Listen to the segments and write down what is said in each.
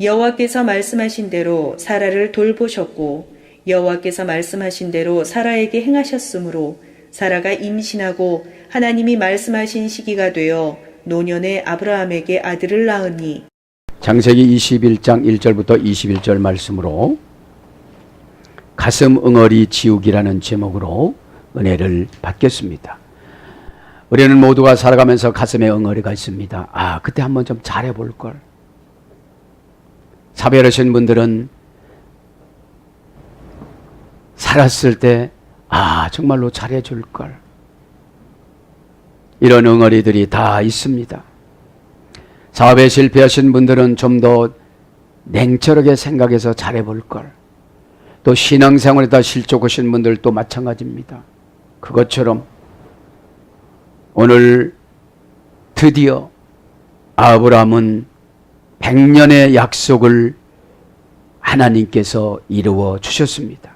여호와께서 말씀하신 대로 사라를 돌보셨고 여호와께서 말씀하신 대로 사라에게 행하셨으므로 사라가 임신하고 하나님이 말씀하신 시기가 되어 노년에 아브라함에게 아들을 낳으니. 창세기 21장 1절부터 21절 말씀으로 가슴 응어리 지우기라는 제목으로 은혜를 받겠습니다. 우리는 모두가 살아가면서 가슴에 응어리가 있습니다. 그때 한번 좀 잘해볼 걸. 사별하신 분들은 살았을 때 정말로 잘해줄 걸. 이런 응어리들이 다 있습니다. 사업에 실패하신 분들은 좀 더 냉철하게 생각해서 잘해볼 걸. 또 신앙생활에다 실족하신 분들도 마찬가지입니다. 그것처럼 오늘 드디어 아브라함은 100년의 약속을 하나님께서 이루어 주셨습니다.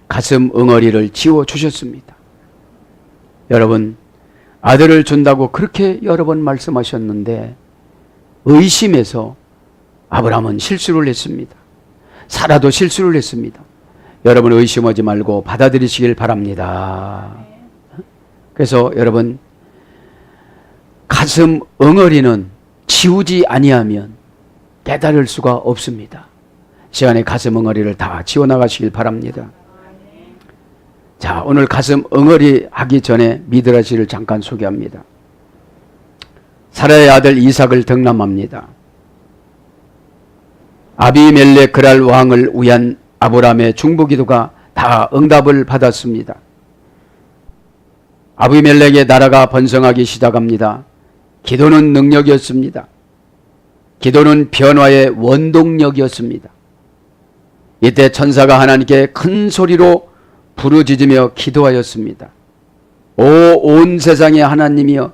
가슴 응어리를 지워 주셨습니다. 여러분, 아들을 준다고 그렇게 여러 번 말씀하셨는데 의심해서 아브라함은 실수를 했습니다. 사라도 실수를 했습니다. 여러분, 의심하지 말고 받아들이시길 바랍니다. 그래서 여러분, 가슴 응어리는 지우지 아니하면 깨달을 수가 없습니다. 시간에 가슴 응어리를 다 지워나가시길 바랍니다. 자, 오늘 가슴 응어리 하기 전에 미드라시를 잠깐 소개합니다. 사라의 아들 이삭을 덕남합니다. 아비멜렉 그랄 왕을 위한 아브라함의 중보기도가 다 응답을 받았습니다. 아비멜렉의 나라가 번성하기 시작합니다. 기도는 능력이었습니다. 기도는 변화의 원동력이었습니다. 이때 천사가 하나님께 큰 소리로 부르짖으며 기도하였습니다. 온 세상의 하나님이여,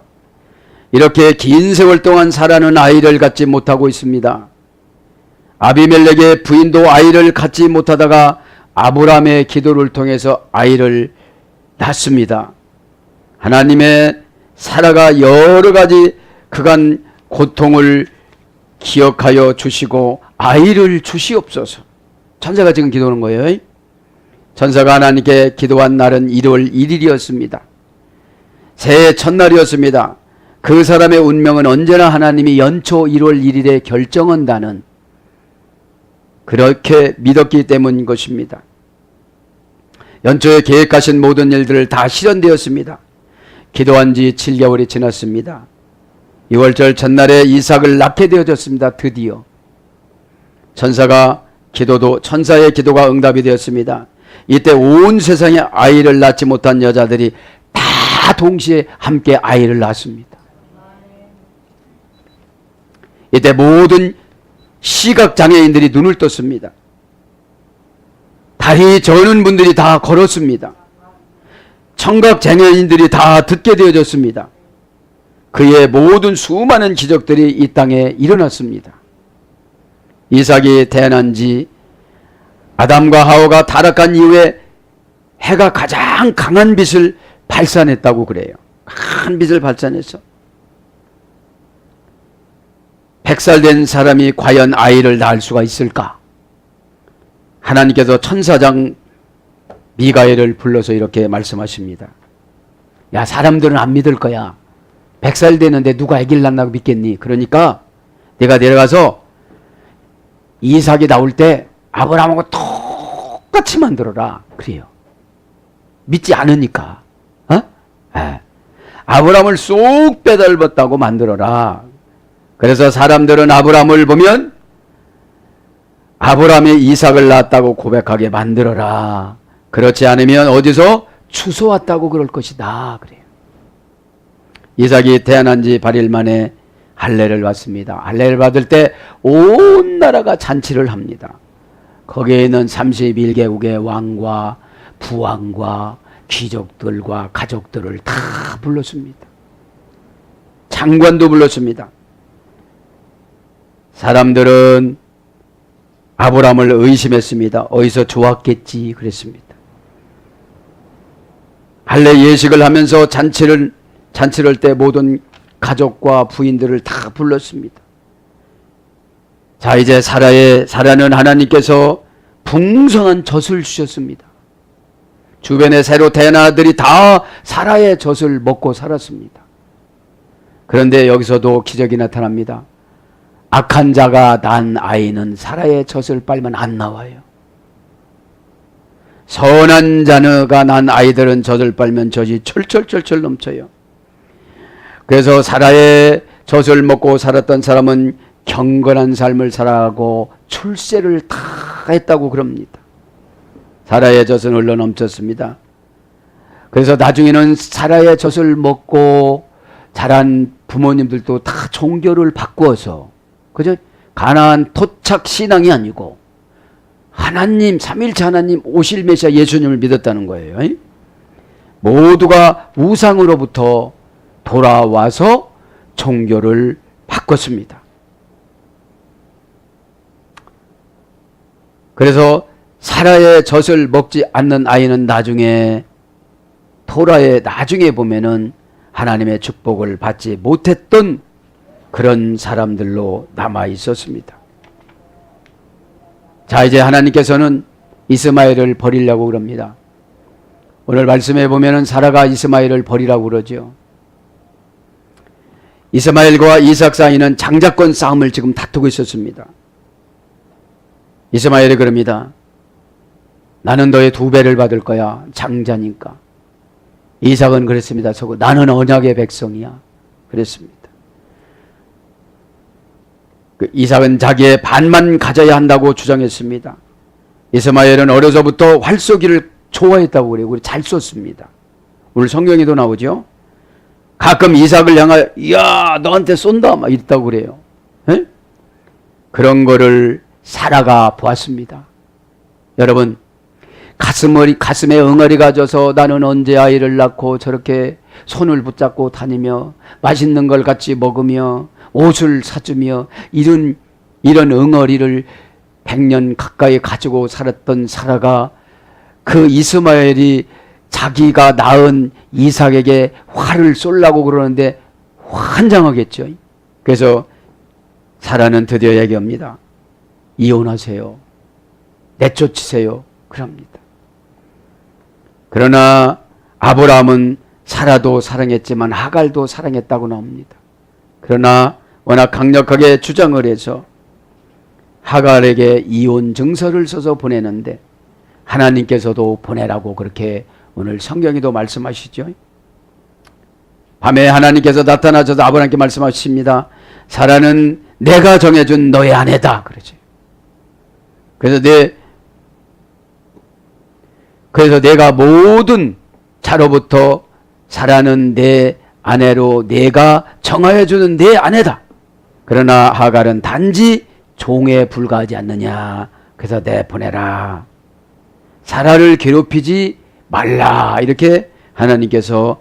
이렇게 긴 세월 동안 사라는 아이를 갖지 못하고 있습니다. 아비멜렉의 부인도 아이를 갖지 못하다가 아브라함의 기도를 통해서 아이를 낳습니다. 하나님의 사라가 여러 가지 그간 고통을 기억하여 주시고 아이를 주시옵소서. 천사가 지금 기도하는 거예요. 천사가 하나님께 기도한 날은 1월 1일이었습니다. 새해 첫날이었습니다. 그 사람의 운명은 언제나 하나님이 연초 1월 1일에 결정한다는, 그렇게 믿었기 때문인 것입니다. 연초에 계획하신 모든 일들을 다 실현되었습니다. 기도한 지 7개월이 지났습니다. 6월절 첫날에 이삭을 낳게 되어졌습니다. 드디어 천사의 기도가 응답이 되었습니다. 이때 온 세상에 아이를 낳지 못한 여자들이 다 동시에 함께 아이를 낳았습니다. 이때 모든 시각장애인들이 눈을 떴습니다. 다리 저는 분들이 다 걸었습니다. 청각장애인들이 다 듣게 되어졌습니다. 그의 모든 수많은 기적들이 이 땅에 일어났습니다. 이삭이 태어난 지 아담과 하와가 타락한 이후에 해가 가장 강한 빛을 발산했다고 그래요. 큰 빛을 발산해서 100살 된 사람이 과연 아이를 낳을 수가 있을까? 하나님께서 천사장 미가엘을 불러서 이렇게 말씀하십니다. 야, 사람들은 안 믿을 거야. 100살 되는데 누가 아기를 낳는다고 믿겠니? 그러니까 내가 내려가서 이삭이 나올 때 아브라함하고 똑같이 만들어라. 그래요. 믿지 않으니까. 아브라함을 쏙 빼닮았다고 만들어라. 그래서 사람들은 아브라함을 보면 아브라함의 이삭을 낳았다고 고백하게 만들어라. 그렇지 않으면 어디서 추소왔다고 그럴 것이다. 그래요. 이삭이 태어난 지 8일 만에 할례를 받습니다. 할례를 받을 때 온 나라가 잔치를 합니다. 거기에 있는 31개국의 왕과 부왕과 귀족들과 가족들을 다 불렀습니다. 장관도 불렀습니다. 사람들은 아브라함을 의심했습니다. 어디서 좋았겠지 그랬습니다. 할례 예식을 하면서 잔치를 할 때 모든 가족과 부인들을 다 불렀습니다. 자, 이제 사라는 하나님께서 풍성한 젖을 주셨습니다. 주변에 새로 태어난 아들이 다 사라의 젖을 먹고 살았습니다. 그런데 여기서도 기적이 나타납니다. 악한 자가 난 아이는 사라의 젖을 빨면 안 나와요. 선한 자가 난 아이들은 젖을 빨면 젖이 철철철철 넘쳐요. 그래서 사라의 젖을 먹고 살았던 사람은 경건한 삶을 살아가고 출세를 다 했다고 그럽니다. 사라의 젖은 흘러 넘쳤습니다. 그래서 나중에는 사라의 젖을 먹고 자란 부모님들도 다 종교를 바꾸어서 그저 가나안 토착 신앙이 아니고 하나님, 삼일체 하나님, 오실 메시아 예수님을 믿었다는 거예요. 모두가 우상으로부터 돌아와서 종교를 바꿨습니다. 그래서 사라의 젖을 먹지 않는 아이는 나중에 토라의 나중에 보면은 하나님의 축복을 받지 못했던 그런 사람들로 남아 있었습니다. 자, 이제 하나님께서는 이스마엘을 버리려고 그럽니다. 오늘 말씀해 보면은 사라가 이스마엘을 버리라고 그러죠. 이스마엘과 이삭 사이는 장자권 싸움을 지금 다투고 있었습니다. 이스마엘이 그럽니다. 나는 너의 2배를 받을 거야. 장자니까. 이삭은 그랬습니다. 나는 언약의 백성이야. 그랬습니다. 이삭은 자기의 반만 가져야 한다고 주장했습니다. 이스마엘은 어려서부터 활쏘기를 좋아했다고 그래요. 우리 잘 쏘습니다. 오늘 성경에도 나오죠. 가끔 이삭을 향하여 야 너한테 쏜다 막 이랬다고 그래요. 에? 그런 거를 사라가 보았습니다. 여러분 가슴에 응어리가 져서 나는 언제 아이를 낳고 저렇게 손을 붙잡고 다니며 맛있는 걸 같이 먹으며 옷을 사주며 이런 응어리를 100년 가까이 가지고 살았던 사라가 그 이스마엘이 자기가 낳은 이삭에게 화를 쏠라고 그러는데 환장하겠죠. 그래서 사라는 드디어 얘기합니다. 이혼하세요. 내쫓으세요. 그럽니다. 그러나 아브라함은 사라도 사랑했지만 하갈도 사랑했다고 나옵니다. 그러나 워낙 강력하게 주장을 해서 하갈에게 이혼 증서를 써서 보내는데 하나님께서도 보내라고 그렇게 오늘 성경에도 말씀하시죠. 밤에 하나님께서 나타나셔서 아브라함께 말씀하십니다. 사라는 내가 정해준 너의 아내다. 그러죠. 그래서 내가 모든 자로부터 사라는 내 아내로 내가 정하여 주는 내 아내다. 그러나 하갈은 단지 종에 불과하지 않느냐. 그래서 내보내라. 사라를 괴롭히지 말라. 이렇게 하나님께서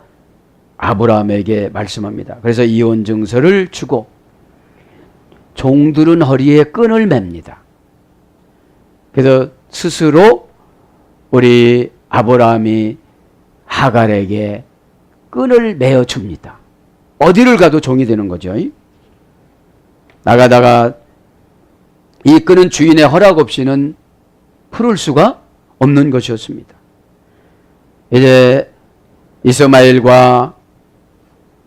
아브라함에게 말씀합니다. 그래서 이혼 증서를 주고 종들은 허리에 끈을 맵니다. 그래서 스스로 우리 아브라함이 하갈에게 끈을 매어 줍니다. 어디를 가도 종이 되는 거죠. 나가다가 이 끈은 주인의 허락 없이는 풀을 수가 없는 것이었습니다. 이제 이스마엘과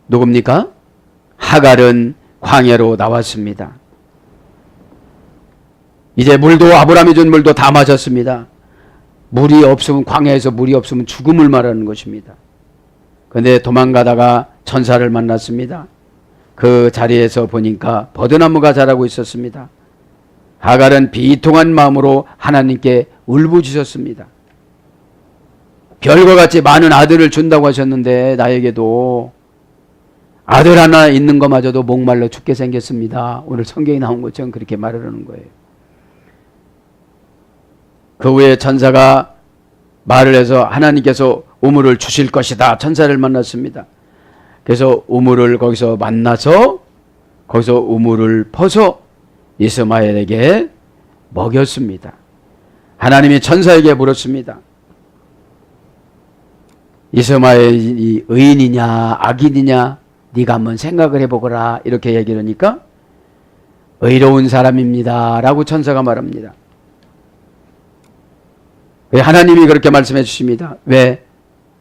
누굽니까? 하갈은 광야로 나왔습니다. 이제 물도 아브라함이 준 물도 다 마셨습니다. 물이 없으면 광야에서 물이 없으면 죽음을 말하는 것입니다. 그런데 도망가다가 천사를 만났습니다. 그 자리에서 보니까 버드나무가 자라고 있었습니다. 하갈은 비통한 마음으로 하나님께 울부짖었습니다. 별과 같이 많은 아들을 준다고 하셨는데 나에게도 아들 하나 있는 것마저도 목말라 죽게 생겼습니다. 오늘 성경에 나온 것처럼 그렇게 말하는 거예요. 그 후에 천사가 말을 해서 하나님께서 우물을 주실 것이다. 천사를 만났습니다. 그래서 우물을 거기서 만나서 거기서 우물을 퍼서 이스마엘에게 먹였습니다. 하나님이 천사에게 물었습니다. 이스마엘이 의인이냐 악인이냐 네가 한번 생각을 해보거라. 이렇게 얘기를 하니까 의로운 사람입니다 라고 천사가 말합니다. 하나님이 그렇게 말씀해 주십니다. 왜?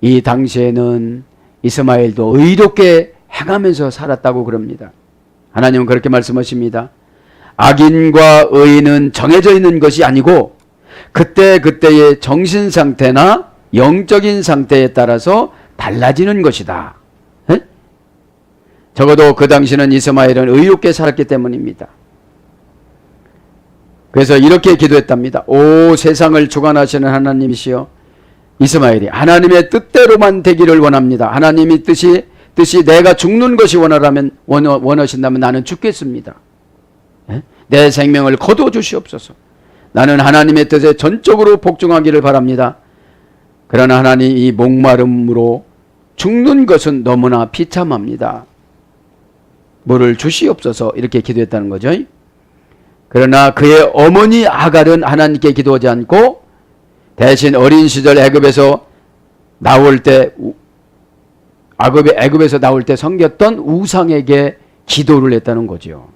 이 당시에는 이스마엘도 의롭게 행하면서 살았다고 그럽니다. 하나님은 그렇게 말씀하십니다. 악인과 의인은 정해져 있는 것이 아니고 그때그때의 정신 상태나 영적인 상태에 따라서 달라지는 것이다. 에? 적어도 그 당시는 이스마엘은 의롭게 살았기 때문입니다. 그래서 이렇게 기도했답니다. 오 세상을 주관하시는 하나님이시여, 이스마엘이 하나님의 뜻대로만 되기를 원합니다. 하나님이 뜻이 내가 죽는 것이 원하신다면 나는 죽겠습니다. 에? 내 생명을 거둬 주시옵소서. 나는 하나님의 뜻에 전적으로 복종하기를 바랍니다. 그러나 하나님 이 목마름으로 죽는 것은 너무나 비참합니다. 물을 주시옵소서 이렇게 기도했다는 거죠. 그러나 그의 어머니 아갈은 하나님께 기도하지 않고 대신 어린 시절 애굽에서 나올 때 섬겼던 우상에게 기도를 했다는 거죠.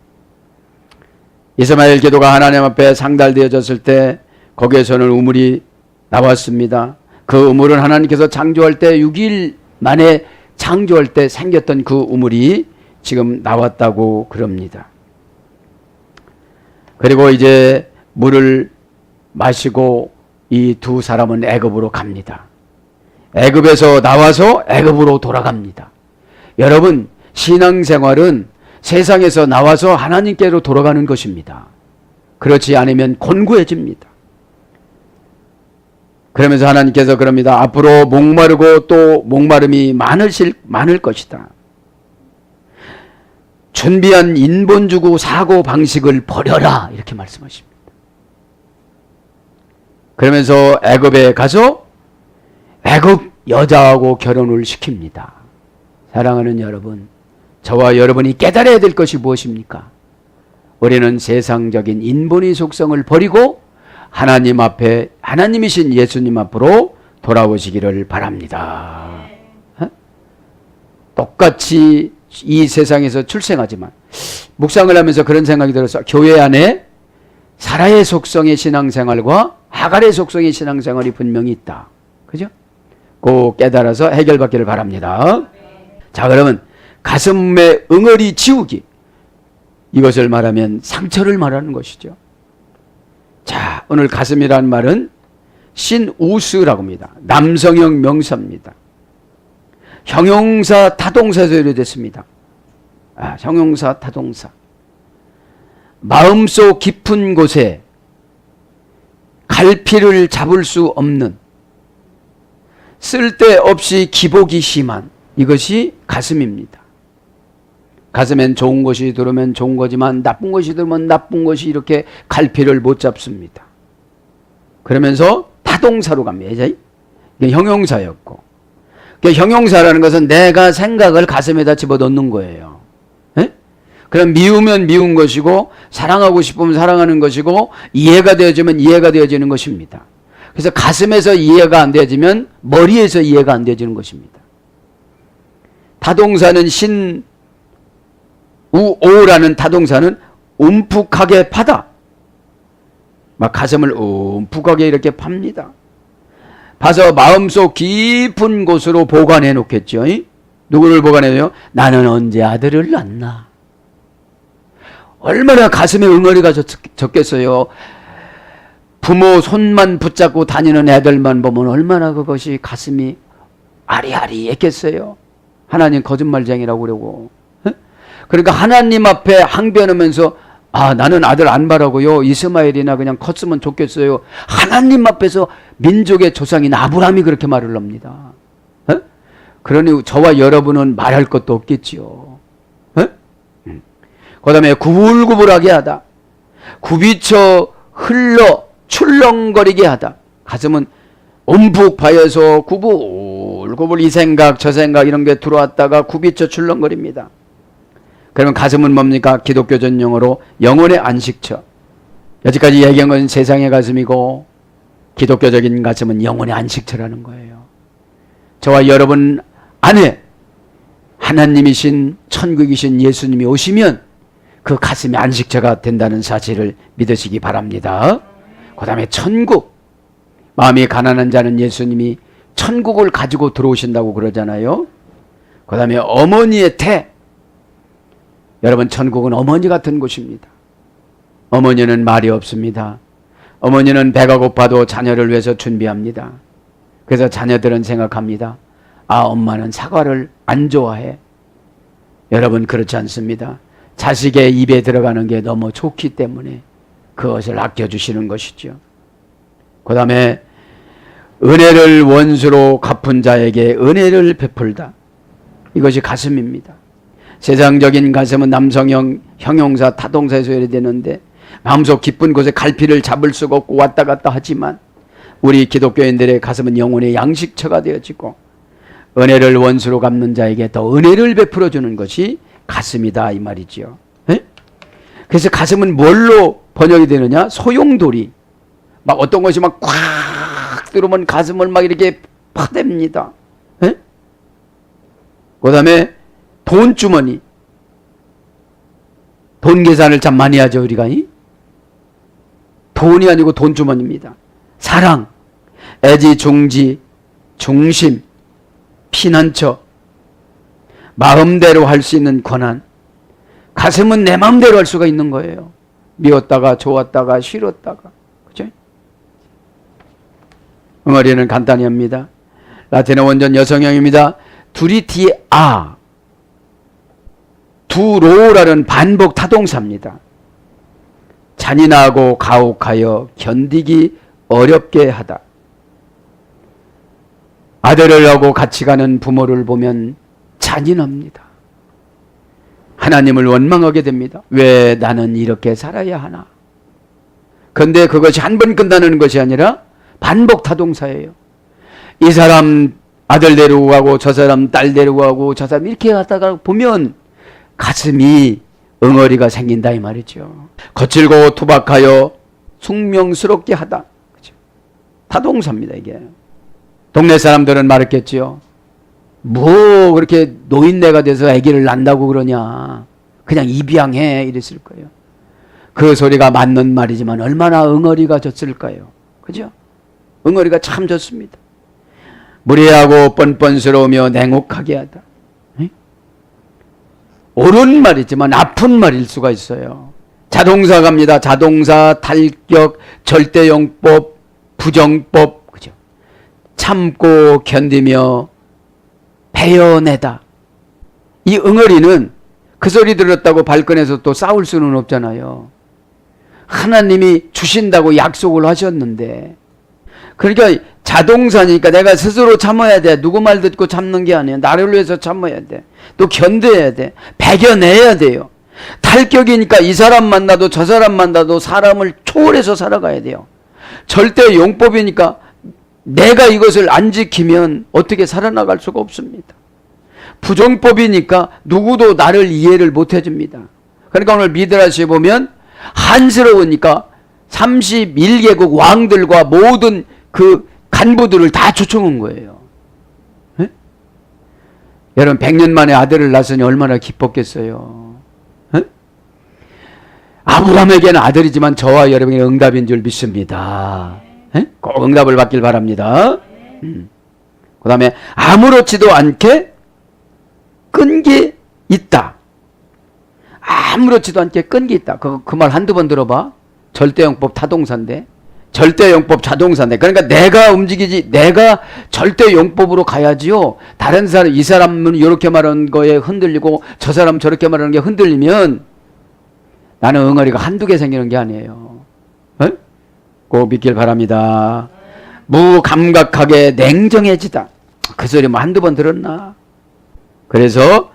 이스마엘 기도가 하나님 앞에 상달되어졌을 때 거기에서는 우물이 나왔습니다. 그 우물은 하나님께서 창조할 때 6일 만에 창조할 때 생겼던 그 우물이 지금 나왔다고 그럽니다. 그리고 이제 물을 마시고 이 두 사람은 애굽으로 갑니다. 애굽에서 나와서 애굽으로 돌아갑니다. 여러분, 신앙생활은 세상에서 나와서 하나님께로 돌아가는 것입니다. 그렇지 않으면 곤고해집니다. 그러면서 하나님께서 그럽니다. 앞으로 목마르고 또 목마름이 많을 것이다. 준비한 인본주의 사고 방식을 버려라 이렇게 말씀하십니다. 그러면서 애굽에 가서 애굽 여자하고 결혼을 시킵니다. 사랑하는 여러분, 저와 여러분이 깨달아야 될 것이 무엇입니까? 우리는 세상적인 인본의 속성을 버리고 하나님 앞에, 하나님이신 예수님 앞으로 돌아오시기를 바랍니다. 똑같이 이 세상에서 출생하지만 묵상을 하면서 그런 생각이 들어서 교회 안에 사라의 속성의 신앙생활과 하갈의 속성의 신앙생활이 분명히 있다. 그죠? 꼭 깨달아서 해결받기를 바랍니다. 자, 그러면 가슴에 응어리 지우기, 이것을 말하면 상처를 말하는 것이죠. 자, 오늘 가슴이라는 말은 신우스라고 합니다. 남성형 명사입니다. 형용사 타동사에서 유래됐습니다. 형용사 타동사. 마음속 깊은 곳에 갈피를 잡을 수 없는, 쓸데없이 기복이 심한, 이것이 가슴입니다. 가슴엔 좋은 것이 들어오면 좋은 거지만 나쁜 것이 들어오면 나쁜 것이 이렇게 갈피를 못 잡습니다. 그러면서 타동사로 갑니다. 이게 형용사였고, 형용사라는 것은 내가 생각을 가슴에다 집어넣는 거예요. 에? 그럼 미우면 미운 것이고, 사랑하고 싶으면 사랑하는 것이고, 이해가 되어지면 이해가 되어지는 것입니다. 그래서 가슴에서 이해가 안 되어지면 머리에서 이해가 안 되어지는 것입니다. 타동사는 우오라는 타동사는 움푹하게 파다. 막 가슴을 움푹하게 이렇게 팝니다. 봐서 마음속 깊은 곳으로 보관해 놓겠죠. 누구를 보관해요? 나는 언제 아들을 낳나? 얼마나 가슴에 응어리가 졌겠어요. 부모 손만 붙잡고 다니는 애들만 보면 얼마나 그것이 가슴이 아리아리했겠어요. 하나님 거짓말쟁이라고 그러고. 그러니까 하나님 앞에 항변하면서 나는 아들 안 바라고요. 이스마엘이나 그냥 컸으면 좋겠어요. 하나님 앞에서 민족의 조상인 아브라함이 그렇게 말을 합니다. 그러니 저와 여러분은 말할 것도 없겠지요. 그 다음에 구불구불하게 하다. 굽이쳐 흘러 출렁거리게 하다. 가슴은 움푹 파여서 구불구불 이 생각 저 생각 이런 게 들어왔다가 굽이쳐 출렁거립니다. 그러면 가슴은 뭡니까? 기독교전 용어로 영혼의 안식처. 여기까지 얘기한 건 세상의 가슴이고 기독교적인 가슴은 영혼의 안식처라는 거예요. 저와 여러분 안에 하나님이신 천국이신 예수님이 오시면 그 가슴이 안식처가 된다는 사실을 믿으시기 바랍니다. 그 다음에 천국. 마음이 가난한 자는 예수님이 천국을 가지고 들어오신다고 그러잖아요. 그 다음에 어머니의 태. 여러분, 천국은 어머니 같은 곳입니다. 어머니는 말이 없습니다. 어머니는 배가 고파도 자녀를 위해서 준비합니다. 그래서 자녀들은 생각합니다. 아, 엄마는 사과를 안 좋아해. 여러분, 그렇지 않습니다. 자식의 입에 들어가는 게 너무 좋기 때문에 그것을 아껴주시는 것이죠. 그 다음에 은혜를 원수로 갚은 자에게 은혜를 베풀다. 이것이 가슴입니다. 세상적인 가슴은 남성형, 형용사, 타동사에서 해되는데 마음속 깊은 곳에 갈피를 잡을 수가 없고 왔다 갔다 하지만 우리 기독교인들의 가슴은 영혼의 양식처가 되어지고 은혜를 원수로 갚는 자에게 더 은혜를 베풀어 주는 것이 가슴이다, 이 말이죠. 에? 그래서 가슴은 뭘로 번역이 되느냐? 소용돌이. 막 어떤 것이 막 꽉 들어오면 가슴을 막 이렇게 파댑니다. 에? 그 다음에 돈주머니. 돈 계산을 참 많이 하죠, 우리가. 돈이 아니고 돈주머니입니다. 사랑, 애지중지, 중심, 피난처, 마음대로 할 수 있는 권한. 가슴은 내 마음대로 할 수가 있는 거예요. 미웠다가 좋았다가 싫었다가. 그죠? 응어리는 간단히 합니다. 라틴어 원전 여성형입니다. 두리티아. 두로라는 반복 타동사입니다. 잔인하고 가혹하여 견디기 어렵게 하다. 아들을 하고 같이 가는 부모를 보면 잔인합니다. 하나님을 원망하게 됩니다. 왜 나는 이렇게 살아야 하나? 그런데 그것이 한 번 끝나는 것이 아니라 반복 타동사예요. 이 사람 아들 데리고 가고 저 사람 딸 데리고 가고 저 사람 이렇게 하다가 보면 가슴이 응어리가 생긴다, 이 말이죠. 거칠고 투박하여 숙명스럽게 하다. 그렇죠? 타동사입니다, 이게. 동네 사람들은 말했겠지요. 뭐 그렇게 노인네가 돼서 아기를 낳는다고 그러냐. 그냥 입양해, 이랬을 거예요. 그 소리가 맞는 말이지만 얼마나 응어리가 졌을까요? 그죠? 응어리가 참 좋습니다. 무례하고 뻔뻔스러우며 냉혹하게 하다. 옳은 말이지만 아픈 말일 수가 있어요. 자동사 갑니다. 자동사, 탈격, 절대용법, 부정법, 그죠? 참고 견디며 베어내다. 이 응어리는 그 소리 들었다고 발끈해서 또 싸울 수는 없잖아요. 하나님이 주신다고 약속을 하셨는데, 그러니까 자동사니까 내가 스스로 참아야 돼. 누구 말 듣고 참는 게 아니에요. 나를 위해서 참아야 돼. 또 견뎌야 돼. 배겨내야 돼요. 탈격이니까 이 사람 만나도 저 사람 만나도 사람을 초월해서 살아가야 돼요. 절대 용법이니까 내가 이것을 안 지키면 어떻게 살아나갈 수가 없습니다. 부정법이니까 누구도 나를 이해를 못 해줍니다. 그러니까 오늘 미드라시에 보면 한스러우니까 31개국 왕들과 모든 그 간부들을 다 초청한 거예요. 에? 여러분 100년 만에 아들을 낳았으니 얼마나 기뻤겠어요. 에? 아브라함에게는 아들이지만 저와 여러분에게 응답인 줄 믿습니다. 에? 꼭 응답을 받길 바랍니다. 그 다음에 아무렇지도 않게 끈기 있다. 아무렇지도 않게 끈기 있다. 그 말 한두 번 들어봐. 절대용법 타동사인데, 절대용법 자동사인데, 그러니까 내가 움직이지, 내가 절대용법으로 가야지요. 다른 사람, 이 사람은 이렇게 말하는 거에 흔들리고 저 사람 저렇게 말하는 게 흔들리면 나는 응어리가 한두 개 생기는 게 아니에요. 에? 꼭 믿길 바랍니다. 무감각하게 냉정해지다. 그 소리 뭐 한두 번 들었나? 그래서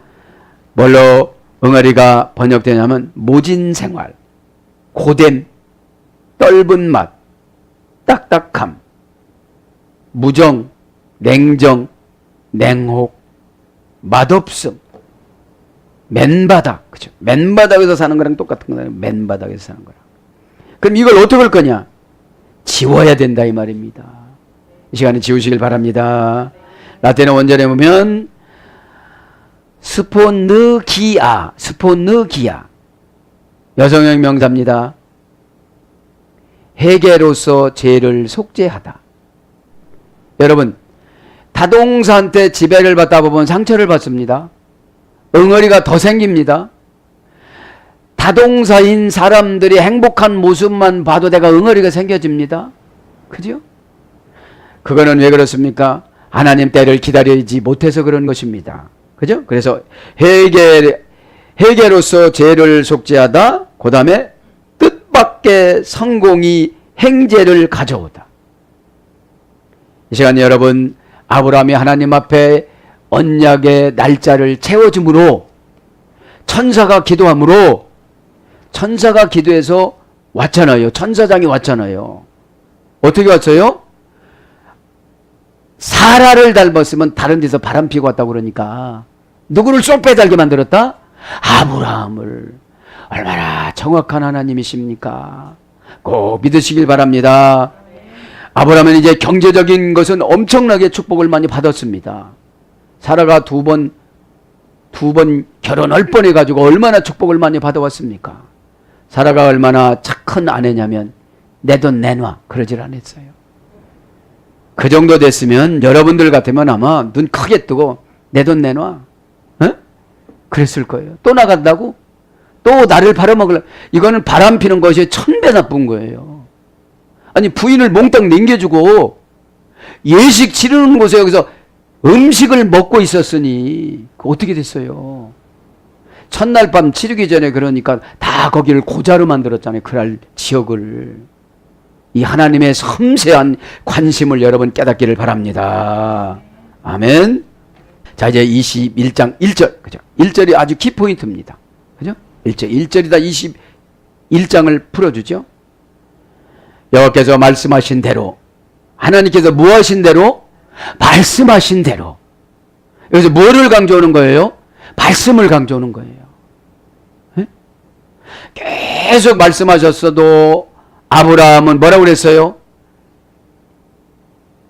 뭘로 응어리가 번역되냐면 모진생활, 고됨, 떫은 맛, 딱딱함, 무정, 냉정, 냉혹, 맛없음, 맨바닥. 그죠? 맨바닥에서 사는 거랑 똑같은 거예요. 맨바닥에서 사는 거랑. 그럼 이걸 어떻게 할 거냐? 지워야 된다, 이 말입니다. 이 시간에 지우시길 바랍니다. 라틴어 원전에 보면 스포느기아, 스포느기아. 여성형 명사입니다. 회개로서 죄를 속죄하다. 여러분, 타동사한테 지배를 받다 보면 상처를 받습니다. 응어리가 더 생깁니다. 타동사인 사람들이 행복한 모습만 봐도 내가 응어리가 생겨집니다. 그죠? 그거는 왜 그렇습니까? 하나님 때를 기다리지 못해서 그런 것입니다. 그죠? 그래서 회개로서 죄를 속죄하다. 그 다음에 뜻밖의 성공이 행제를 가져오다. 이 시간 여러분, 아브라함이 하나님 앞에 언약의 날짜를 채워줌으로 천사가 기도함으로 천사가 기도해서 왔잖아요. 천사장이 왔잖아요. 어떻게 왔어요? 사라를 닮았으면 다른 데서 바람 피고 왔다고 그러니까 누구를 쏙 빼달게 만들었다? 아브라함을. 얼마나 정확한 하나님이십니까? 꼭 믿으시길 바랍니다. 아브라함은 이제 경제적인 것은 엄청나게 축복을 많이 받았습니다. 사라가 두 번 결혼할 뻔해가지고 얼마나 축복을 많이 받아왔습니까? 사라가 얼마나 착한 아내냐면 내 돈 내놔 그러질 않았어요. 그 정도 됐으면 여러분들 같으면 아마 눈 크게 뜨고 내 돈 내놔 그랬을 거예요. 또 나간다고? 또 나를 팔아먹으려. 이거는 바람 피는 것이 1000배 나쁜 거예요. 아니 부인을 몽땅 남겨주고 예식 치르는 곳에 여기서 음식을 먹고 있었으니 어떻게 됐어요? 첫날 밤 치르기 전에 그러니까 다 거기를 고자로 만들었잖아요. 그날 지역을. 이 하나님의 섬세한 관심을 여러분 깨닫기를 바랍니다. 아멘. 자, 이제 21장 1절. 그죠? 1절이 아주 키포인트입니다. 그죠? 1절이다 21장을 풀어주죠. 여호와께서 말씀하신 대로, 하나님께서 뭐 하신 대로? 말씀하신 대로. 여기서 뭐를 강조하는 거예요? 말씀을 강조하는 거예요. 네? 계속 말씀하셨어도 아브라함은 뭐라고 그랬어요?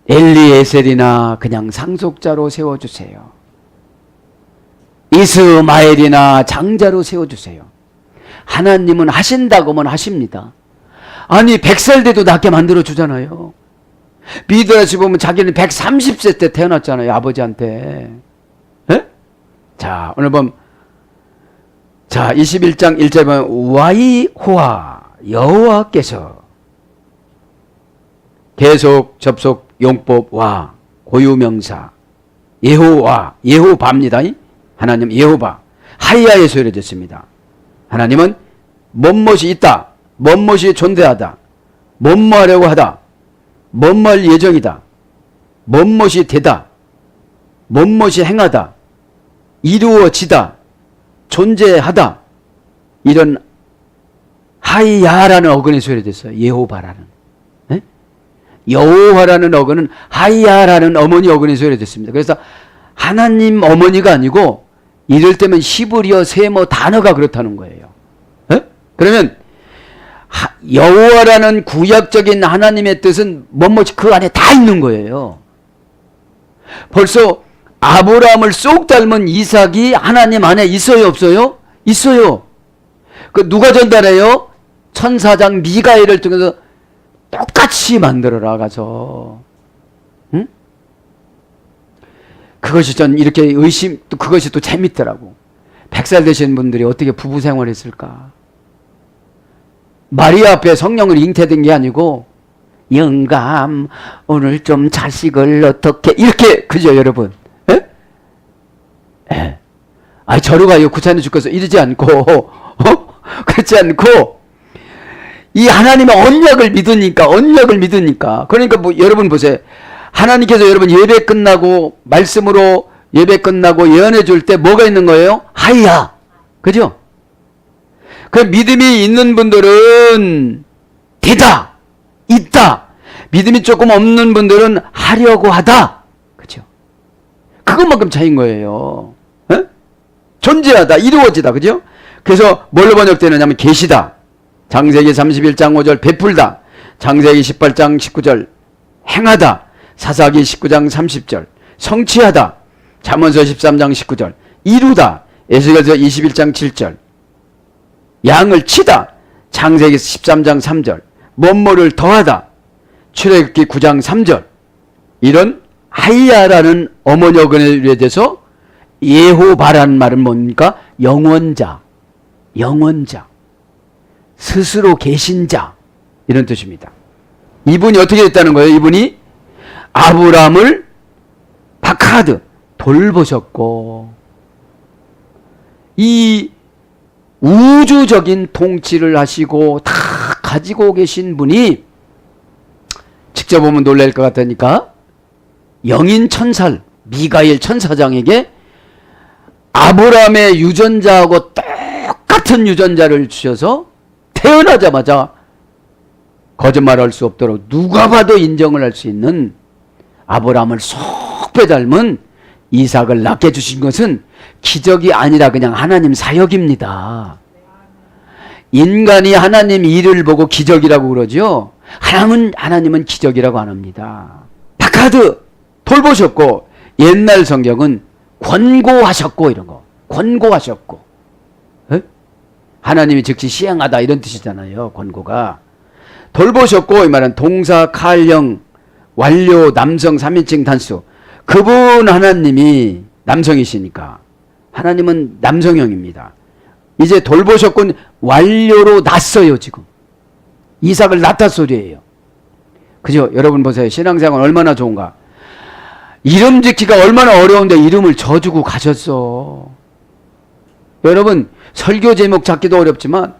엘리에셀이나 그냥 상속자로 세워주세요. 이스마엘이나 장자로 세워주세요. 하나님은 하신다고만 하십니다. 아니 100살 돼도 낫게 만들어주잖아요. 미드라시 보면 자기는 130세 때 태어났잖아요. 아버지한테. 에? 자, 오늘 보면 자 21장 1절 보면 와이호아 여호와께서 계속 접속 용법 와 고유명사 예호와 예호바입니다. 하나님 예호바 하이야에 소개됐습니다. 하나님은 뭔것이 있다. 뭔것이 존재하다. 뭔뭐 하려고 하다. 뭔뭐 할 예정이다. 뭔것이 되다. 뭔것이 행하다. 이루어지다. 존재하다. 이런 하이야라는 어근이 소개됐어요. 예호바라는. 네? 여호와라는 어근은 하이야라는 어머니 어근이 소개됐습니다. 그래서 하나님 어머니가 아니고 이럴 때면 히브리어 세모 단어가 그렇다는 거예요. 네? 그러면 여호와라는 구약적인 하나님의 뜻은 뭐뭐지 그 안에 다 있는 거예요. 벌써 아브라함을 쏙 닮은 이삭이 하나님 안에 있어요 없어요? 있어요. 그 누가 전달해요? 천사장 미가엘을 통해서 똑같이 만들어라 가서. 응? 그것이 전 이렇게 의심 또 그것이 또 재밌더라고. 100살 되신 분들이 어떻게 부부 생활했을까? 마리아 앞에 성령을 잉태된 게 아니고 영감 오늘 좀 자식을 어떻게 이렇게 그죠 여러분? 에? 에. 아니 저러 가요 구차는 죽겠어 이러지 않고 그렇지 않고 이 하나님의 언약을 믿으니까 그러니까 뭐 여러분 보세요. 하나님께서 여러분 예배 끝나고 말씀으로 예배 끝나고 예언해 줄 때 뭐가 있는 거예요? 하이야 그죠? 그 믿음이 있는 분들은 되다, 있다. 믿음이 조금 없는 분들은 하려고 하다. 그죠? 그것만큼 차이인 거예요. 에? 존재하다, 이루어지다. 그죠? 그래서 뭘로 번역되느냐면 계시다. 창세기 31장 5절 베풀다. 창세기 18장 19절 행하다. 사사기 19장 30절 성취하다. 잠언서 13장 19절 이루다. 에스겔서 21장 7절 양을 치다. 창세기 13장 3절. 뭐뭐를 더하다. 출애굽기 9장 3절. 이런 하야라는 어머니어근에 대해서 예호바라는 말은 뭡니까? 영원자, 영원자, 스스로 계신 자, 이런 뜻입니다. 이분이 어떻게 됐다는 거예요? 이분이 아브라함을 바카드 돌보셨고, 이 우주적인 통치를 하시고 다 가지고 계신 분이, 직접 보면 놀랄 것 같으니까 영인 천살 미가엘 천사장에게 아브라함의 유전자하고 똑같은 유전자를 주셔서 태어나자마자 거짓말할 수 없도록 누가 봐도 인정을 할 수 있는 아브라함을 쏙 빼닮은 이삭을 낳게 주신 것은 기적이 아니라 그냥 하나님 사역입니다. 인간이 하나님 일을 보고 기적이라고 그러죠. 하나님은 기적이라고 안 합니다. 바카드 돌보셨고, 옛날 성경은 권고하셨고, 이런 거 권고하셨고, 에? 하나님이 즉시 시행하다 이런 뜻이잖아요. 권고가. 돌보셨고, 이 말은 동사, 칼령, 완료, 남성 3인칭 단수. 그분 하나님이 남성이시니까 하나님은 남성형입니다. 이제 돌보셨군 완료로 낳았어요. 지금 이삭을 낳았다 소리예요. 그죠? 여러분 보세요. 신앙생활 얼마나 좋은가. 이름 짓기가 얼마나 어려운데 이름을 져주고 가셨어. 여러분 설교 제목 잡기도 어렵지만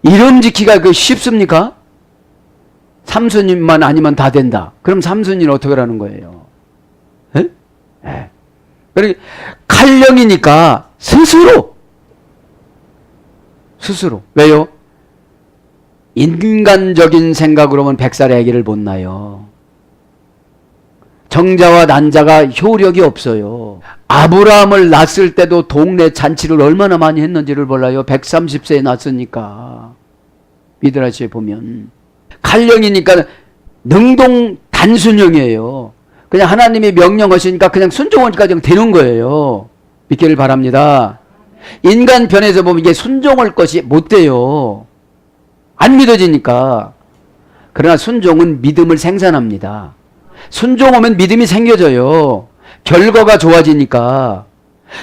이름 짓기가 그 쉽습니까? 삼순이만 아니면 다 된다. 그럼 삼순이는 어떻게 하라는 거예요? 에? 에. 그러니까 칼령이니까 스스로. 왜요? 인간적인 생각으로는 100살의 아기를 못 낳아요. 정자와 난자가 효력이 없어요. 아브라함을 낳았을 때도 동네 잔치를 얼마나 많이 했는지를 몰라요. 130세에 낳았으니까. 미드라시에 보면 칼령이니까 능동 단순형이에요. 그냥 하나님이 명령하시니까 그냥 순종하니까 그냥 되는 거예요. 믿기를 바랍니다. 인간 편에서 보면 이게 순종할 것이 못 돼요. 안 믿어지니까. 그러나 순종은 믿음을 생산합니다. 순종하면 믿음이 생겨져요. 결과가 좋아지니까.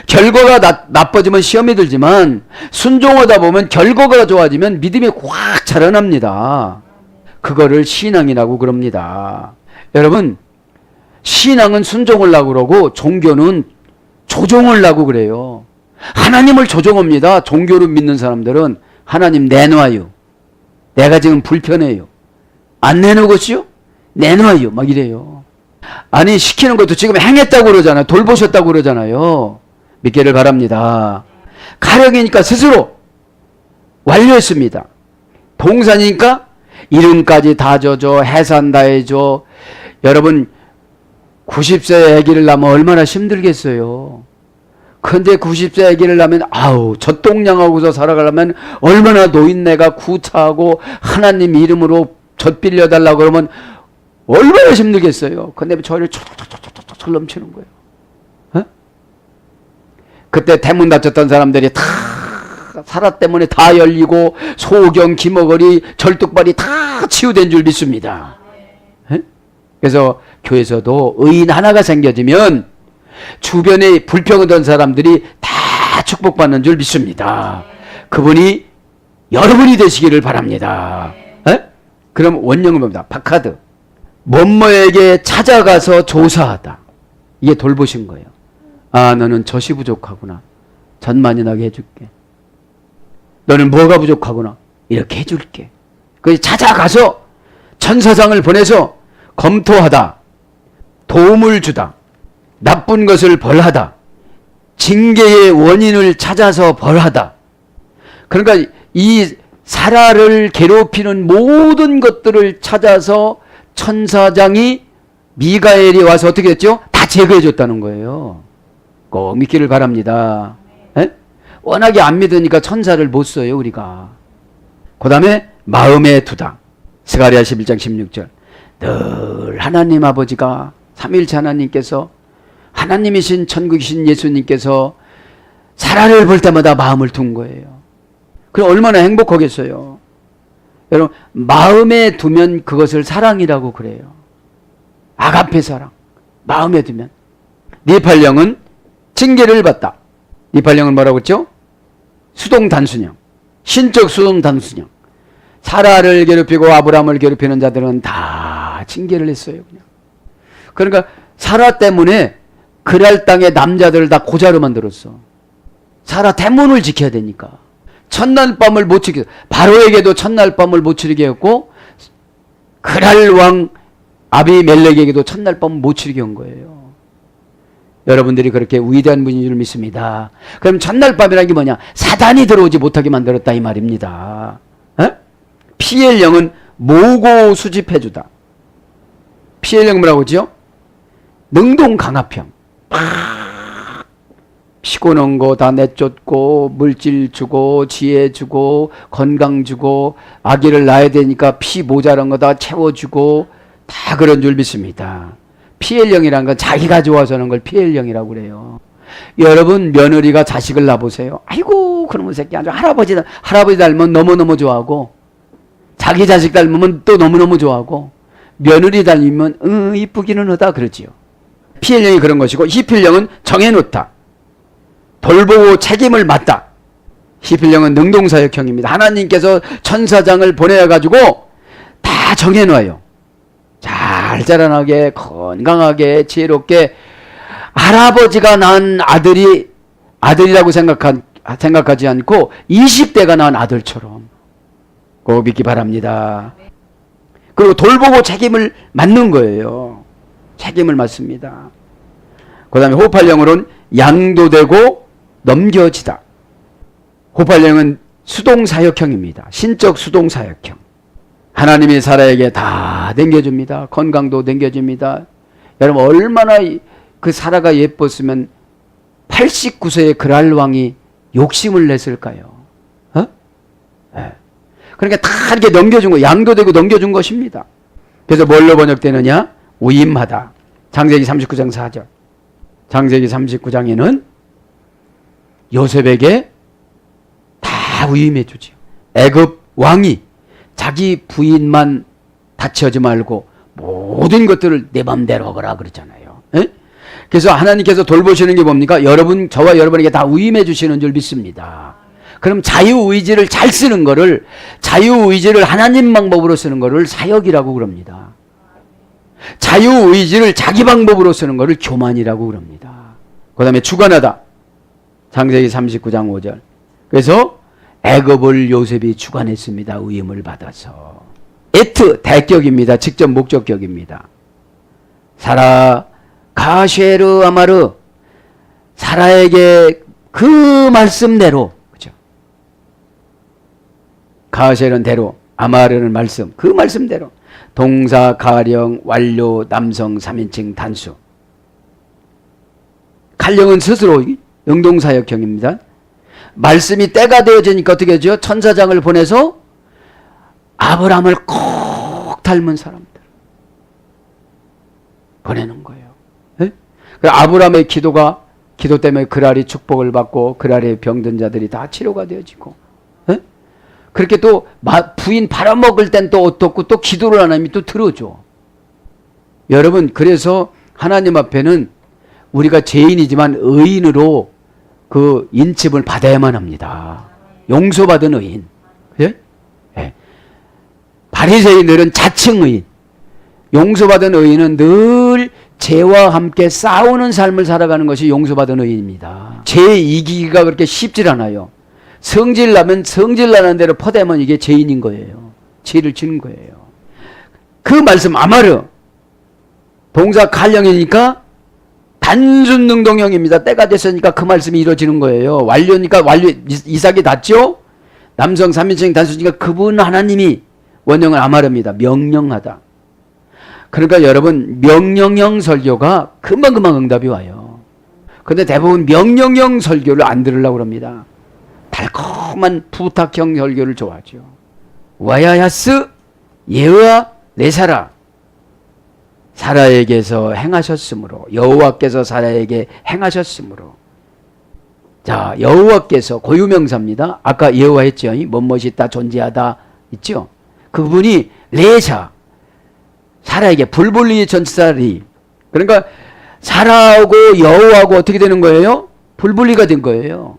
결과가 나빠지면 시험이 들지만 순종하다 보면 결과가 좋아지면 믿음이 확 자라납니다. 그거를 신앙이라고 그럽니다. 여러분, 신앙은 순종하려고 그러고 종교는 조종하려고 그래요. 하나님을 조종합니다. 종교를 믿는 사람들은 하나님 내놔요. 내가 지금 불편해요. 안 내놓겠지요? 내놔요. 막 이래요. 아니 시키는 것도 지금 행했다고 그러잖아요. 돌보셨다고 그러잖아요. 믿기를 바랍니다. 가령이니까 스스로 완료했습니다. 동사니까 이름까지 다 줘줘. 해산 다 해줘. 여러분 90세 아기를 낳으면 얼마나 힘들겠어요. 근데 90세 아기를 낳으면 아우 젖동량하고서 살아가려면 얼마나 노인네가 구차하고 하나님 이름으로 젖 빌려달라고 그러면 얼마나 힘들겠어요. 근데 저를 촉촉촉촉촉 넘치는 거예요. 어? 그때 대문 다쳤던 사람들이 다 살아 때문에 다 열리고 소경, 기머거리, 절뚝발이 다 치유된 줄 믿습니다. 어? 그래서 교회에서도 의인 하나가 생겨지면 주변에 불평하던 사람들이 다 축복받는 줄 믿습니다. 그분이 여러분이 되시기를 바랍니다. 에? 그럼 원령을 봅니다. 바카드. 뭐뭐에게 찾아가서 조사하다. 이게 돌보신 거예요. 아, 너는 젖이 부족하구나. 젖 많이 나게 해줄게. 너는 뭐가 부족하구나. 이렇게 해줄게. 그래서 찾아가서 천사장을 보내서 검토하다. 도움을 주다. 나쁜 것을 벌하다. 징계의 원인을 찾아서 벌하다. 그러니까 이 사라를 괴롭히는 모든 것들을 찾아서 천사장이 미가엘이 와서 어떻게 했죠? 다 제거해 줬다는 거예요. 꼭 믿기를 바랍니다. 에? 워낙에 안 믿으니까 천사를 못 써요 우리가. 그 다음에 마음에 두다. 스가랴 11장 16절. 늘 하나님 아버지가 삼위일체 하나님께서 하나님이신 천국이신 예수님께서 사라를 볼 때마다 마음을 둔 거예요. 그럼 얼마나 행복하겠어요. 여러분, 마음에 두면 그것을 사랑이라고 그래요. 아가페 사랑. 마음에 두면. 니팔령은 징계를 받다. 니팔령은 뭐라고 했죠? 수동 단순형. 신적 수동 단순형. 사라를 괴롭히고 아브라함을 괴롭히는 자들은 다 징계를 했어요. 그냥. 그러니까 사라 때문에 그랄 땅의 남자들을 다 고자로 만들었어. 사라 대문을 지켜야 되니까. 첫날 밤을 못 지켜. 바로에게도 첫날 밤을 못 지르게 했고 그랄 왕 아비멜렉에게도 첫날 밤을 못 지르게 한 거예요. 여러분들이 그렇게 위대한 분인 줄 믿습니다. 그럼 첫날 밤이라는 게 뭐냐? 사단이 들어오지 못하게 만들었다 이 말입니다. 피엘 영은 모고 수집해주다. 피엘 영 뭐라고 하죠? 능동 강압형. 피곤한 거 다 내쫓고 물질 주고 지혜 주고 건강 주고 아기를 낳아야 되니까 피 모자란 거 다 채워주고 다 그런 줄 믿습니다. 피엘령이라는 건 자기가 좋아서 하는 걸 피엘령이라고 그래요. 여러분 며느리가 자식을 낳아보세요. 아이고 그놈의 새끼 아주 할아버지 닮으면 너무너무 좋아하고 자기 자식 닮으면 또 너무너무 좋아하고 며느리 닮으면 이쁘기는 하다 그러지요. 피엘령이 그런 것이고 히필령은 정해놓다. 돌보고 책임을 맡다. 히필령은 능동사역형입니다. 하나님께서 천사장을 보내가지고 다 정해놔요. 잘 자라나게 건강하게 지혜롭게 할아버지가 낳은 아들이라고 생각하지 않고 20대가 낳은 아들처럼 꼭 믿기 바랍니다. 그리고 돌보고 책임을 맡는 거예요. 책임을 맡습니다. 그 다음에 호팔령으로는 양도되고 넘겨지다. 호팔령은 수동사역형입니다. 신적 수동사역형. 하나님이 사라에게 다 남겨줍니다. 건강도 남겨줍니다. 여러분 얼마나 그 사라가 예뻤으면 89세의 그랄 왕이 욕심을 냈을까요? 네. 그러니까 다 이렇게 넘겨준 거, 양도되고 넘겨준 것입니다. 그래서 뭘로 번역되느냐? 위임하다. 창세기 39장 4절. 창세기 39장에는 요셉에게 다 위임해 주죠. 애굽 왕이 자기 부인만 다치지 말고 모든 것들을 내 맘대로 하거라 그랬잖아요. 에? 그래서 하나님께서 돌보시는 게 뭡니까? 저와 여러분에게 다 위임해 주시는 줄 믿습니다. 그럼 자유의지를 잘 쓰는 거를, 자유의지를 하나님 방법으로 쓰는 거를 사역이라고 그럽니다. 자유의지를 자기 방법으로 쓰는 거를 교만이라고 그럽니다. 그 다음에 주관하다. 창세기 39장 5절. 그래서 애굽을 요셉이 주관했습니다. 위임을 받아서. 에트 대격입니다. 직접 목적격입니다. 사라 가쉐르 아마르 사라에게 그 말씀대로, 그죠? 가쉐르는 대로, 아마르는 말씀, 그 말씀대로 동사 가령 완료 남성 3인칭 단수. 칼령은 스스로 능동사역형입니다. 말씀이 때가 되어지니까 어떻게 하죠? 천사장을 보내서 아브라함을 꼭 닮은 사람들 보내는 거예요. 네? 아브라함의 기도 때문에 그랄이 축복을 받고 그랄의 병든 자들이 다 치료가 되어지고, 네? 그렇게 또 부인 팔아먹을 땐 또 어떻고 또 기도를 하나님이 또 들어줘. 여러분 그래서 하나님 앞에는 우리가 죄인이지만 의인으로 그 인침을 받아야만 합니다. 용서받은 의인. 그래? 네. 바리새인들은 자칭 의인. 용서받은 의인은 늘 죄와 함께 싸우는 삶을 살아가는 것이 용서받은 의인입니다. 죄 이기기가 그렇게 쉽질 않아요. 성질나면 성질나는 대로 퍼대면 이게 죄인인 거예요. 죄를 지는 거예요. 그 말씀 아마르 동사 칼령이니까 단순 능동형입니다. 때가 됐으니까 그 말씀이 이루어지는 거예요. 완료니까 이삭이 났죠? 남성 3인칭 단수니까 그분 하나님이 원형은 아마르입니다. 명령하다. 그러니까 여러분 명령형 설교가 금방금방 응답이 와요. 근데 대부분 명령형 설교를 안 들으려고 합니다. 달콤한 부탁형 설교를 좋아하죠. 와야야스 예와 내사라 사라에게서 행하셨으므로, 여호와께서 사라에게 행하셨으므로 자, 여호와께서 고유명사입니다. 아까 여호와 했죠. 뭐뭇이 있다, 존재하다 있죠. 그분이 레샤, 사라에게 불분리 전치사 리. 그러니까 사라하고 여호와하고 어떻게 되는 거예요? 불분리가 된 거예요.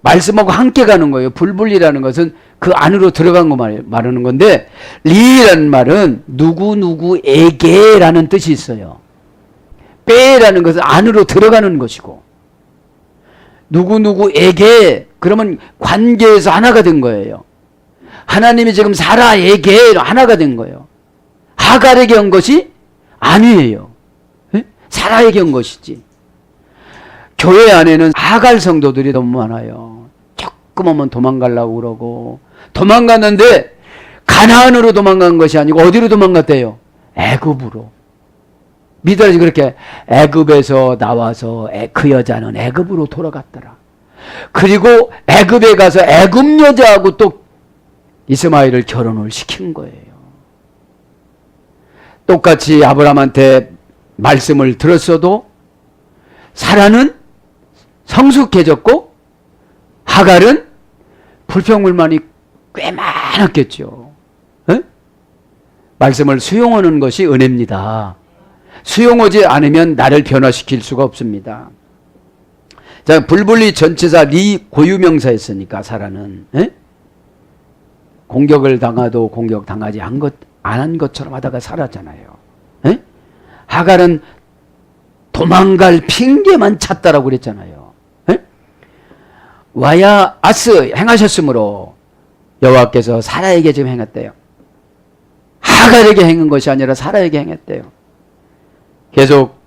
말씀하고 함께 가는 거예요. 불분리라는 것은 그 안으로 들어간 거 말하는 건데, 리라는 말은 누구누구에게라는 뜻이 있어요. 빼라는 것은 안으로 들어가는 것이고, 누구누구에게, 그러면 관계에서 하나가 된 거예요. 하나님이 지금 사라에게 하나가 된 거예요. 하갈에게 한 것이 아니에요. 에? 사라에게 한 것이지. 교회 안에는 하갈 성도들이 너무 많아요. 조금 하면 도망가려고 그러고, 도망갔는데 가나안으로 도망간 것이 아니고 어디로 도망갔대요? 애굽으로. 미드라지 그렇게 애굽에서 나와서 그 여자는 애굽으로 돌아갔더라. 그리고 애굽에 가서 애굽 여자하고 또 이스마엘을 결혼을 시킨 거예요. 똑같이 아브라함한테 말씀을 들었어도 사라는 성숙해졌고 하갈은 불평불만이 꽤 많았겠죠. 에? 말씀을 수용하는 것이 은혜입니다. 수용하지 않으면 나를 변화시킬 수가 없습니다. 자, 불분리 전치사 리 고유명사였으니까 사라는 공격을 당하도 공격당하지 안 한 것처럼 하다가 살았잖아요. 에? 하갈은 도망갈 핑계만 찾다라고 그랬잖아요. 에? 와야 아스 행하셨으므로 여호와께서 사라에게 지금 행했대요. 하갈에게 행한 것이 아니라 사라에게 행했대요. 계속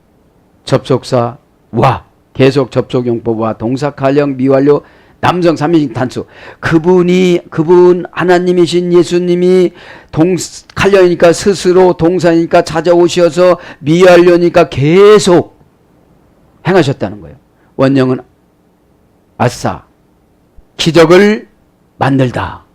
접속사 와, 계속 접속용법과 동사 칼령 미완료 남성 3인칭 단수. 그분 하나님이신 예수님이 칼령이니까 스스로, 동사니까 찾아오셔서, 미완료니까 계속 행하셨다는 거예요. 원형은 아싸, 기적을 만들다.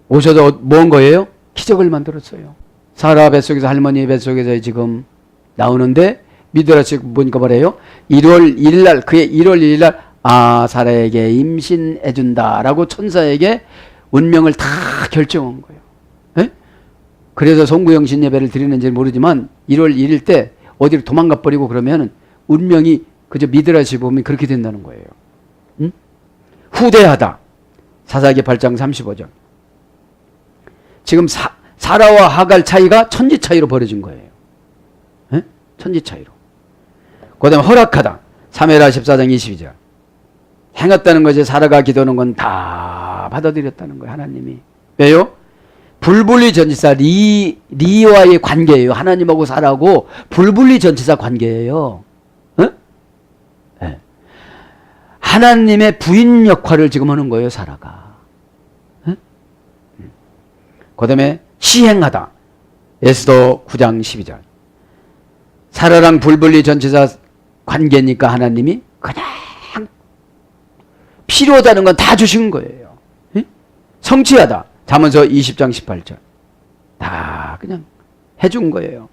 오셔서 뭔 거예요? 기적을 만들었어요. 사라 뱃속에서, 할머니 뱃속에서 지금 나오는데 미드라시 보니까 뭐래요? 1월 1일 날, 그의 1월 1일 날 사라에게 임신해준다라고 천사에게 운명을 다 결정한 거예요. 에? 그래서 송구영신 예배를 드리는지 모르지만 1월 1일 때 어디로 도망가 버리고 그러면 운명이 그저 미드라시 보면 그렇게 된다는 거예요. 응? 후대하다. 사사기 8장 35절. 지금 사라와 하갈 차이가 천지 차이로 벌어진 거예요. 에? 천지 차이로. 그 다음에 허락하다. 사무엘하 14장 22절. 행했다는 거지. 사라가 기도하는 건 다 받아들였다는 거예요. 하나님이. 왜요? 불분리 전치사 리와의 관계예요. 하나님하고 사라하고 불분리 전치사 관계예요. 어? 네. 하나님의 부인 역할을 지금 하는 거예요. 사라가. 어? 그 다음에 시행하다. 에스더 9장 12절. 사라랑 불분리 전치사 관계니까 하나님이 그냥 필요하다는 건 다 주신 거예요. 에? 성취하다. 잠언서 20장 18절. 다 그냥 해준 거예요.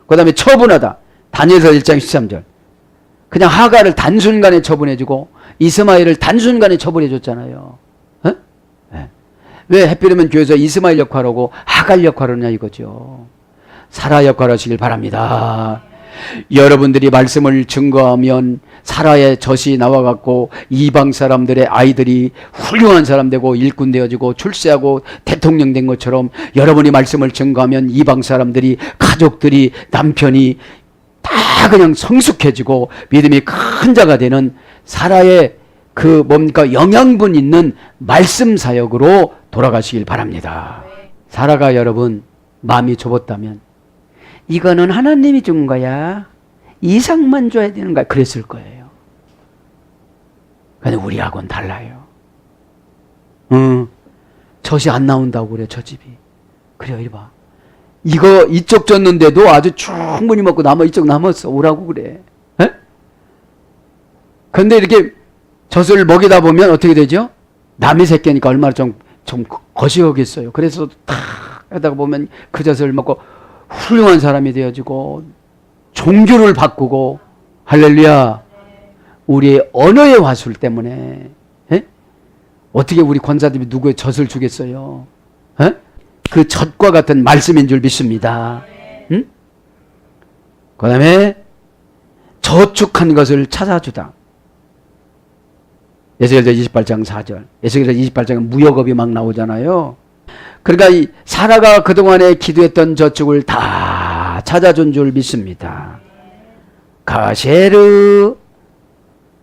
그 다음에 처분하다. 다니엘서 1장 13절. 그냥 하갈을 단순간에 처분해주고 이스마엘을 단순간에 처분해줬잖아요. 에? 네. 왜 하필이면 교회에서 이스마엘 역할하고 하갈 역할을 하냐 이거죠. 사라 역할 하시길 바랍니다. 여러분들이 말씀을 증거하면 사라의 젖이 나와갖고 이방 사람들의 아이들이 훌륭한 사람 되고 일꾼 되어지고 출세하고 대통령 된 것처럼 여러분이 말씀을 증거하면 이방 사람들이, 가족들이, 남편이 다 그냥 성숙해지고 믿음이 큰 자가 되는 사라의 그 뭡니까 영양분 있는 말씀 사역으로 돌아가시길 바랍니다. 사라가 여러분 마음이 좁았다면 이거는 하나님이 준 거야, 이상만 줘야 되는 거야, 그랬을 거예요. 근데 우리하고는 달라요. 젖이 안 나온다고 그래. 저 집이. 그래요. 이봐, 이거 이쪽 줬는데도 아주 충분히 먹고 이쪽 남았어. 오라고 그래. 에? 근데 이렇게 젖을 먹이다 보면 어떻게 되죠? 남의 새끼니까 얼마나 좀 거시하겠어요. 그래서 탁 하다가 보면 그 젖을 먹고 훌륭한 사람이 되어지고 종교를 바꾸고, 할렐루야. 우리의 언어의 화술 때문에 어떻게 우리 권사들이 누구의 젖을 주겠어요? 그 젖과 같은 말씀인 줄 믿습니다. 응? 그 다음에 저축한 것을 찾아주다. 에스겔서 28장 4절. 에스겔서 28장에 무역업이 막 나오잖아요. 그러니까 이 사라가 그동안에 기도했던 저축을 다 찾아준 줄 믿습니다. 가셰르,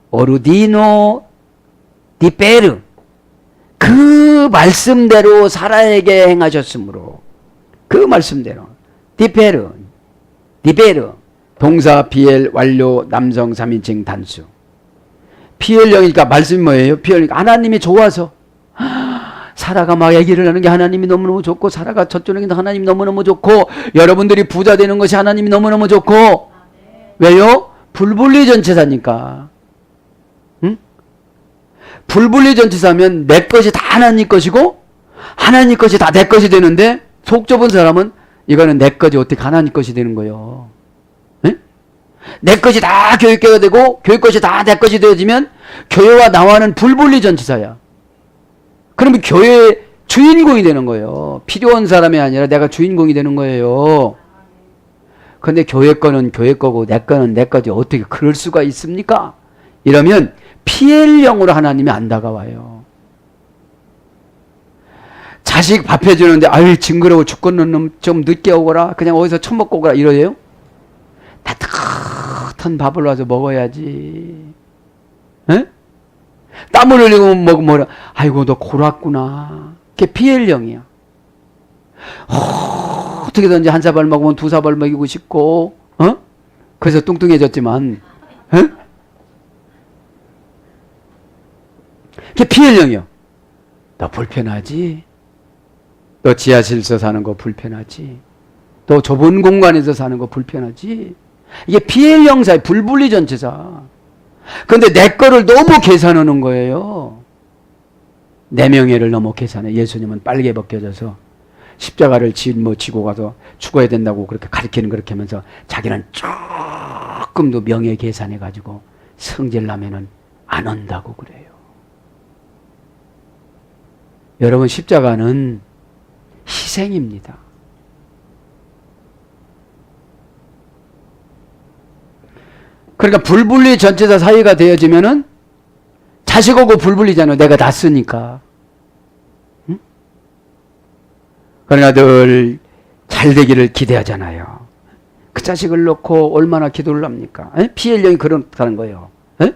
오르디노, 디페르. 그 말씀대로 사라에게 행하셨으므로 그 말씀대로 디페르 동사 비엘 완료 남성 3인칭 단수 피엘령이니까 말씀이 뭐예요? 피엘령이니까 하나님이 좋아서 사라가 막 얘기를 하는 게 하나님이 너무너무 좋고 사라가 젖주는 게 하나님이 너무너무 좋고 여러분들이 부자 되는 것이 하나님이 너무너무 좋고 왜요? 불분리 전체사니까. 응? 불분리 전체사면 내 것이 다 하나님 것이고 하나님 것이 다 내 것이 되는데 속 좁은 사람은 이거는 내 것이 어떻게 하나님 것이 되는 거예요. 응? 내 것이 다 교육계가 되고 교육 것이 다 내 것이 되어지면 교회와 나와는 불분리 전체사야. 그러면 교회의 주인공이 되는 거예요. 필요한 사람이 아니라 내가 주인공이 되는 거예요. 근데 교회 거는 교회 거고 내 거는 내 거지 어떻게 그럴 수가 있습니까? 이러면 피엘령으로 하나님이 안 다가와요. 자식 밥 해주는데 아유 징그러워 죽겠는 놈 좀 늦게 오거라 그냥 어디서 처먹고 오거라 이러세요? 따뜻한 밥을 와서 먹어야지. 에? 땀을 흘리고 먹으면 뭐라 아이고 너 골았구나. 그게 피엘령이야. 어떻게든지 한 사발 먹으면 두 사발 먹이고 싶고 그래서 뚱뚱해졌지만 그게 피엘령이야. 너 불편하지? 너 지하실에서 사는 거 불편하지? 너 좁은 공간에서 사는 거 불편하지? 이게 피엘령사의 불분리 전체사. 그런데 내 거를 너무 계산하는 거예요. 내 명예를 너무 계산해. 예수님은 빨개 벗겨져서 십자가를 짊어지고 가서 죽어야 된다고 그렇게 가르치는 그렇게 하면서 자기는 조금도 명예 계산해가지고 성질나면은 안 한다고 그래요. 여러분 십자가는 희생입니다. 그러니까 불분리 전체사 사이가 되어지면은 자식하고 불분리잖아요. 내가 낳았으니까. 응? 그러나 늘 잘 되기를 기대하잖아요. 그 자식을 놓고 얼마나 기도를 합니까? 피엘령이 그렇다는 거예요. 에?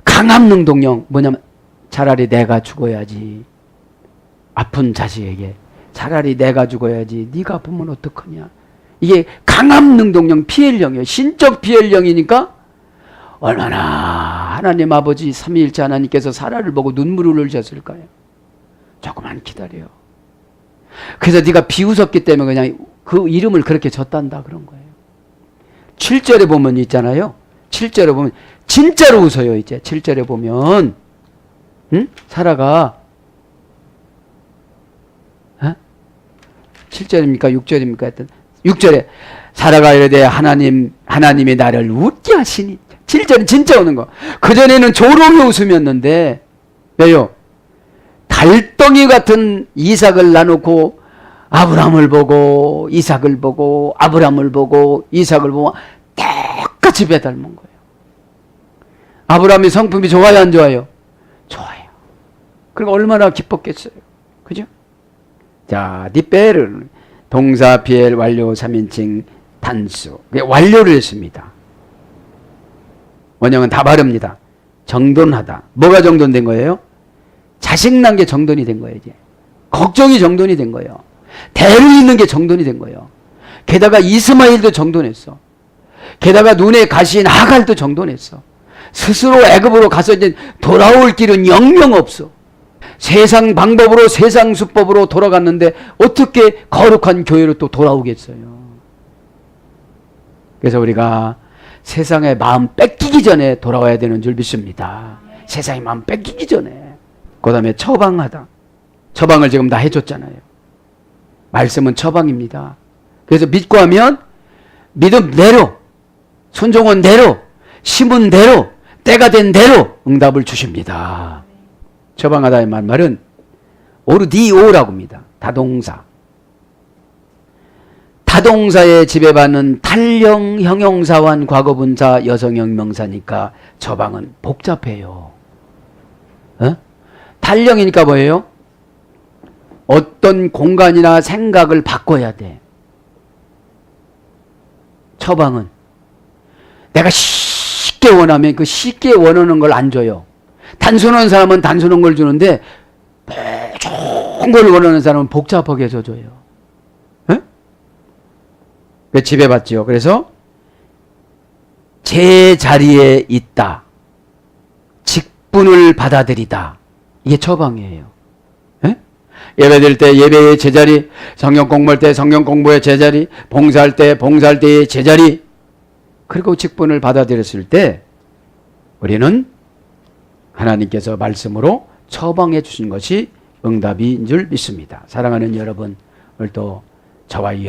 강압능동령 뭐냐면 차라리 내가 죽어야지. 아픈 자식에게 차라리 내가 죽어야지. 네가 아프면 어떡하냐. 이게 강압능동령 피엘령이에요. 신적 피엘령이니까 얼마나 하나님 아버지 삼위일체 하나님께서 사라를 보고 눈물을 흘리셨을까요? 조금만 기다려. 그래서 네가 비웃었기 때문에 그냥 그 이름을 그렇게 졌단다 그런 거예요. 7절에 보면 있잖아요. 7절에 보면 진짜로 웃어요. 이제 7절에 보면 사라가 7절입니까? 6절입니까? 하여튼 6절에 사라가 이르되 하나님이 나를 웃게 하시니 7절은 진짜 오는 거. 그전에는 조롱의 웃음이었는데 왜요? 달덩이 같은 이삭을 나누고 아브라함을 보고 이삭을 보고 아브라함을 보고 이삭을 보고 똑같이 배닮은 거예요. 아브라함이 성품이 좋아요 안 좋아요? 좋아요. 그러니까 얼마나 기뻤겠어요. 그죠? 자, 디페르 동사 비엘 완료 3인칭 단수. 완료를 했습니다. 원형은 다 바릅니다. 정돈하다. 뭐가 정돈된 거예요? 자식 난 게 정돈이 된 거예요. 이제 걱정이 정돈이 된 거예요. 대를 잇는 게 정돈이 된 거예요. 게다가 이스마일도 정돈했어. 게다가 눈에 가시인 하갈도 정돈했어. 스스로 애굽으로 가서 이제 돌아올 길은 영영 없어. 세상 방법으로 세상 수법으로 돌아갔는데 어떻게 거룩한 교회로 또 돌아오겠어요. 그래서 우리가 세상의 마음 뺏기기 전에 돌아와야 되는 줄 믿습니다. 세상의 마음 뺏기기 전에. 그 다음에 처방하다. 처방을 지금 다 해줬잖아요. 말씀은 처방입니다. 그래서 믿고 하면 믿음대로, 순종은 대로, 심은 대로 때가 된 대로 응답을 주십니다. 처방하다의 말은 오르디오라고 합니다. 다동사. 타동사에 지배받는 탈령 형용사완 과거분사 여성형 명사니까 처방은 복잡해요. 탈령이니까 뭐예요? 어떤 공간이나 생각을 바꿔야 돼. 처방은 내가 쉽게 원하면 그 쉽게 원하는 걸 안 줘요. 단순한 사람은 단순한 걸 주는데 좋은 걸 원하는 사람은 복잡하게 줘줘요. 지배받죠. 그래서 제 자리에 있다. 직분을 받아들이다. 이게 처방이에요. 예배드릴 때 예배의 제자리, 성경 공부할 때 성경 공부의 제자리, 봉사할 때 봉사할 때의 제자리, 그리고 직분을 받아들였을 때 우리는 하나님께서 말씀으로 처방해 주신 것이 응답인 줄 믿습니다. 사랑하는 여러분, 오늘도 저와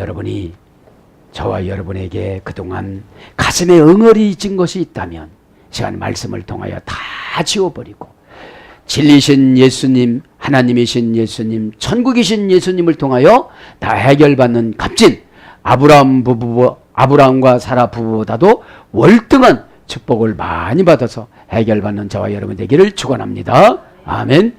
여러분에게 그동안 가슴에 응어리 진 것이 있다면 시간 말씀을 통하여 다 지워버리고 진리신 예수님, 하나님이신 예수님, 천국이신 예수님을 통하여 다 해결받는 값진 아브라함과 사라 부부보다도 월등한 축복을 많이 받아서 해결받는 저와 여러분 되기를 축원합니다. 아멘.